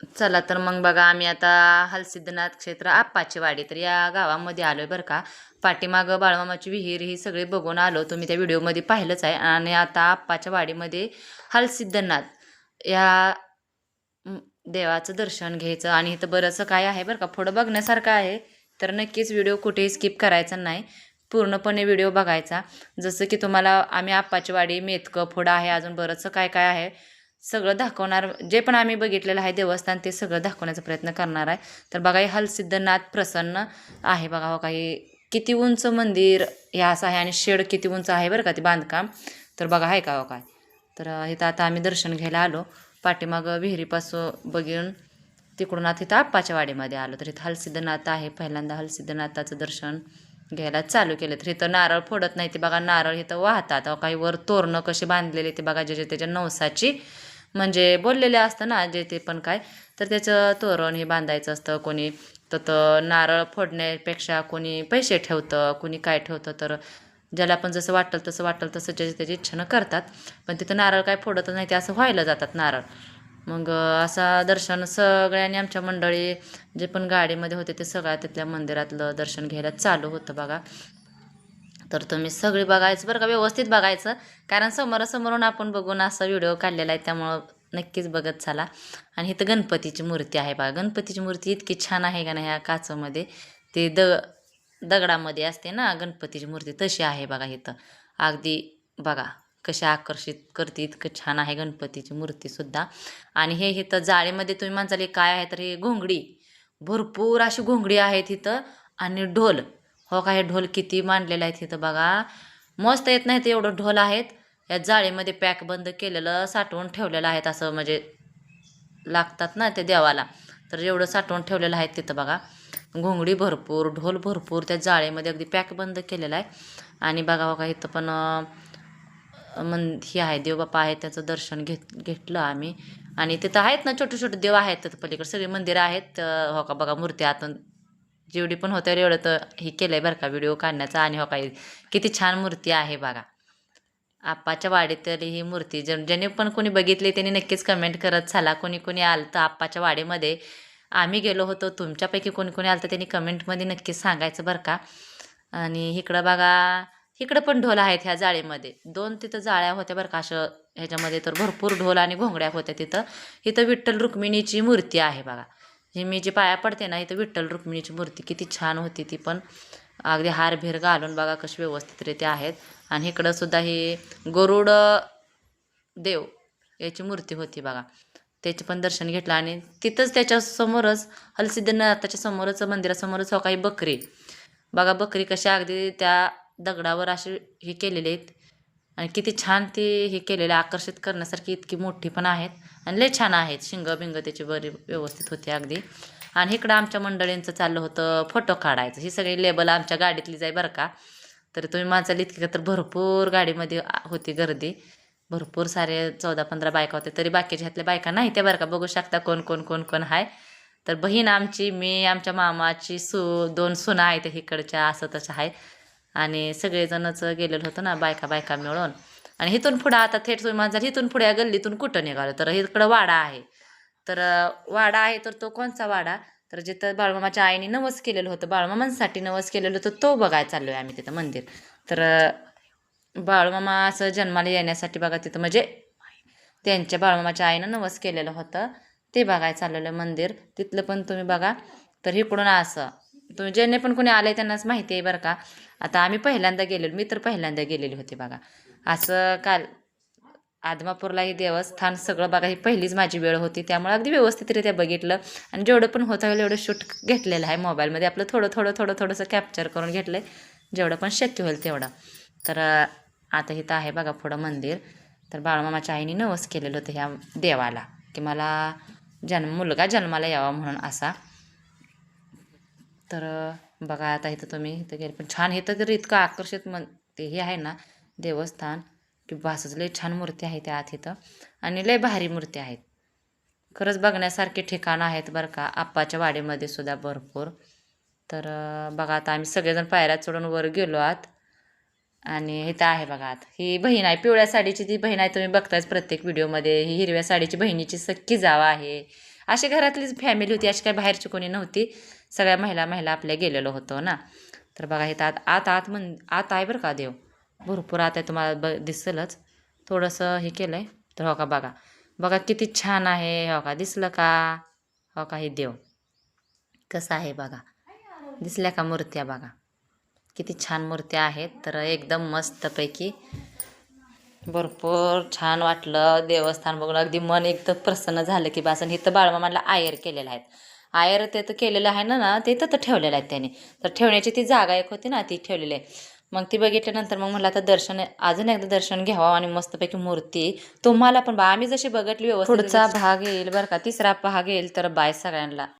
चला तर मग बघा आम्ही आता हलसिद्धनाथ क्षेत्र आप्पाची वाडी तर या गावामध्ये आलोय बरं का. पाठीमागं बाळमामाची विहीर ही सगळी बघून आलो. तुम्ही त्या व्हिडिओमध्ये पाहिलंच आहे. आणि आता आप्पाच्या वाडीमध्ये हलसिद्धनाथ या म, देवाचं दर्शन घ्यायचं आणि इथं बरंचसं काय आहे बरं का. पुढं बघण्यासारखं आहे. तर नक्कीच व्हिडिओ कुठेही स्किप करायचा नाही. पूर्णपणे व्हिडिओ बघायचा. जसं की तुम्हाला आम्ही आप्पाची वाडी मेतकं पुढं आहे अजून बरंचसं काय काय आहे सगळं दाखवणार. जे पण आम्ही बघितलेलं आहे देवस्थान ते सगळं दाखवण्याचा प्रयत्न करणार आहे. तर बघा हे हलसिद्धनाथ प्रसन्न आहे बघा. हो काही किती उंच मंदिर हे असं आहे आणि शेड किती उंच आहे बरं का ते बांधकाम. तर बघा आहे का हो काय. तर इथं आता आम्ही दर्शन घ्यायला आलो. पाठीमागं विहिरीपासून बघून तिकडून आता इथं आप्पाच्या वाडीमध्ये आलो. तर इथं हलसिद्धनाथ आहे. पहिल्यांदा हलसिद्धनाथाचं दर्शन घ्यायला चालू केलं. तर इथं नारळ फोडत नाही ते बघा. नारळ इथं वाहतात. काही वर तोरणं कसे बांधलेले ते बघा. जे त्याच्या नवसाची म्हणजे बोललेले असतं ना जे ते पण काय. तर त्याचं तोरण हे बांधायचं असतं. कोणी तर नारळ फोडण्यापेक्षा कोणी पैसे ठेवतं, कोणी काय ठेवतं. तर ज्याला पण जसं वाटेल तसं ज्याची त्याची इच्छेनं करतात. पण तिथं नारळ काय फोडतच नाही ते असं व्हायला जातात नारळ. मग असा दर्शन सगळ्यांनी आमच्या मंडळी जे पण गाडीमध्ये होते ते सगळ्या तिथल्या मंदिरातलं दर्शन घ्यायला चालू होतं बघा. तर तुम्ही सगळी बघायचं बरं का. व्यवस्थित बघायचं. कारण समोरासमोरून आपण बघून असा व्हिडिओ काढलेला आहे त्यामुळं नक्कीच बघत चला. आणि इथं गणपतीची मूर्ती आहे बघा. गणपतीची मूर्ती इतकी छान आहे का नाही ह्या काचमध्ये. ते दगडामध्ये असते ना गणपतीची मूर्ती तशी आहे बघा इथं. अगदी बघा कशी आकर्षित करते. इतकं छान आहे गणपतीची मूर्तीसुद्धा. आणि हे इथं जाळीमध्ये तुम्ही म्हणताल काय आहे तर हे घोंगडी. भरपूर अशी घोंगडी आहेत इथं. आणि ढोल. हो का हे ढोल किती मांडलेले आहेत इथं बघा. मस्त येत नाहीत एवढं ढोल आहेत. या जाळीमध्ये पॅक बंद केलेलं साठवून ठेवलेलं आहेत असं म्हणजे लागतात ना ते देवाला. तर एवढं साठवून ठेवलेलं आहे तिथं बघा. घोंगडी भरपूर, ढोल भरपूर त्या जाळीमध्ये अगदी पॅक बंद केलेला आहे. आणि बघा बघा इथं पण हे आहे देवबापा आहे त्याचं दर्शन घेतलं आम्ही. आणि तिथं आहेत ना छोटे छोटे देव आहेत तिथं पलीकडे सगळी मंदिरं आहेत. हो का बघा मूर्ती आतून जेवढी पण होते एवढं तर हे केलं आहे बरं का व्हिडिओ काढण्याचा. आणि हो काय किती छान मूर्ती आहे बघा. आप्पाच्या वाडीत तरी ही मूर्ती ज्याने पण कोणी बघितली त्यांनी नक्कीच कमेंट करत चला. कोणी कोणी आलं तर आप्पाच्या वाडीमध्ये आम्ही गेलो होतो तुमच्यापैकी कोणी कोणी आलं तर त्यांनी कमेंटमध्ये नक्कीच सांगायचं बरं का. आणि इकडं बघा इकडं पण ढोल आहेत ह्या जाळीमध्ये. दोन तिथं जाळ्या होत्या बरं का असं ह्याच्यामध्ये. तर भरपूर ढोल आणि घोंगड्या होत्या तिथं. इथं विठ्ठल रुक्मिणीची मूर्ती आहे बघा. ही मी जी पाया पडते ना इथं विठ्ठल रुक्मिणीची मूर्ती किती छान होती ती पण. अगदी हारभीर घालून बघा कशी व्यवस्थितरित्या आहेत. आणि इकडं सुद्धा ही गरुड देव याची मूर्ती होती बघा. त्याचे पण दर्शन घेतलं. आणि तिथंच त्याच्यासमोरच हलसिद्धनाथाच्या समोरच मंदिरासमोरच हो काही बकरी बघा. बकरी कशा अगदी त्या दगडावर अशी हे केलेले आहेत. आणि किती छान ते हे केलेले आकर्षित करण्यासारखी इतकी मोठी पण आहेत. आणि लय छान आहेत. शिंग बिंग त्याची बरी व्यवस्थित होती अगदी. आणि इकडं आमच्या मंडळींचं चाललं होतं फोटो काढायचं. ही सगळी लेबल आमच्या गाडीतलीच आहे बरं का. तर तुम्ही माणसाला इतकी का तर भरपूर गाडीमध्ये होती गर्दी. भरपूर सारे 14-15 बायका होते. तरी बाकीच्या ह्यातल्या बायका नाही त्या बरं का. बघू शकता कोण कोण कोण कोण आहे. तर बहीण आमची मी आमच्या मामाची 2 सुना आहेत इकडच्या असं तसं आहे. आणि सगळेजणच गेलेलो होतो ना बायका बायका मिळून. आणि इथून पुढं आता थेट तुम्ही माझा इथून पुढे या गल्लीतून कुठं निघालो तर इकडं वाडा आहे. तर वाडा आहे तर तो कोणचा वाडा तर जिथं बाळमामाच्या आईने नवस केलेलं होतं बाळमामांसाठी नवस केलेलं होतं तो बघायला चाललो आहे आम्ही तिथं मंदिर. तर बाळमामा असं जन्माला येण्यासाठी बघा तिथं म्हणजे त्यांच्या बाळमामाच्या आईनं नवस केलेलं होतं ते बघायला चाललेलं मंदिर. तिथलं पण तुम्ही बघा. तर इकडून असं तुम्ही ज्यांनी पण कोणी आले त्यांनाच माहिती आहे बरं का. आता आम्ही पहिल्यांदा गेलेलो मी तर पहिल्यांदा गेलेली होती बघा. असं काल आदमापूरला हे देवस्थान सगळं बघा ही पहिलीच माझी वेळ होती त्यामुळे अगदी व्यवस्थितरित्या बघितलं. आणि जेवढं पण होतं होईल एवढं शूट घेतलेलं आहे मोबाईलमध्ये. आपलं थोडं थोडं थोडं थोडंसं कॅप्चर करून घेतलं आहे जेवढं पण शक्य होईल तेवढं. तर आता इथं आहे बघा पुढं मंदिर. तर बाळमामाच्या आईने नवस केलेलं होतं ह्या देवाला की मला मुलगा जन्माला यावा म्हणून असा. तर बघा आता इथं तुम्ही इथं गेले पण छान इथं तर इतकं आकर्षित ते हे आहे ना देवस्थान की बासच लय छान मूर्ती आहे त्या आत इथं. आणि लय भारी मूर्ती आहेत. खरंच बघण्यासारखे ठिकाणं आहेत बरं का आप्पाच्या वाडीमध्ये सुद्धा भरपूर. तर बघा आता आम्ही सगळेजण पायऱ्या चढून वर गेलो आत. आणि इथं आहे बघा आत ही बहीण आहे पिवळ्या साडीची ती बहीण आहे तुम्ही बघतायच प्रत्येक व्हिडिओमध्ये. ही हिरव्या साडीची बहिणीची सख्खी जावा आहे. अशी घरातलीच फॅमिली होती, अशी काही बाहेरची कोणी नव्हती. सगळ्या महिला आपल्या गेलेलो होतो ना. तर बघा इथं आत आहे बरं का देव, भरपूर आत आहे, तुम्हाला दिसेलच. थोडंसं हे केलं आहे तर हो का बघा, बघा किती छान आहे. हो का दिसलं का? हो का हे देव कसं आहे बघा, दिसल्या का मूर्त्या? बघा किती छान मूर्त्या आहेत. तर एकदम मस्तपैकी भरपूर छान वाटलं देवस्थान बघून. अगदी मन एकदम प्रसन्न झालं की बस. आणि इथं बाळमामाला आयर केलेलं आहे. आयर ते तर केलेलं आहे ना, ते तर ठेवलेलं आहे त्याने. तर ठेवण्याची ती जागा एक होती ना, ती ठेवलेली आहे. मग ती बघितल्यानंतर मग म्हटलं आता दर्शन, अजून एकदा दर्शन घ्यावं. आणि मस्तपैकी मूर्ती तुम्हाला पण आम्ही जशी बघितली व्यवस्थित. पुढचा भाग येईल बरं का, तिसरा भाग येईल. तर बाय सगळ्यांना.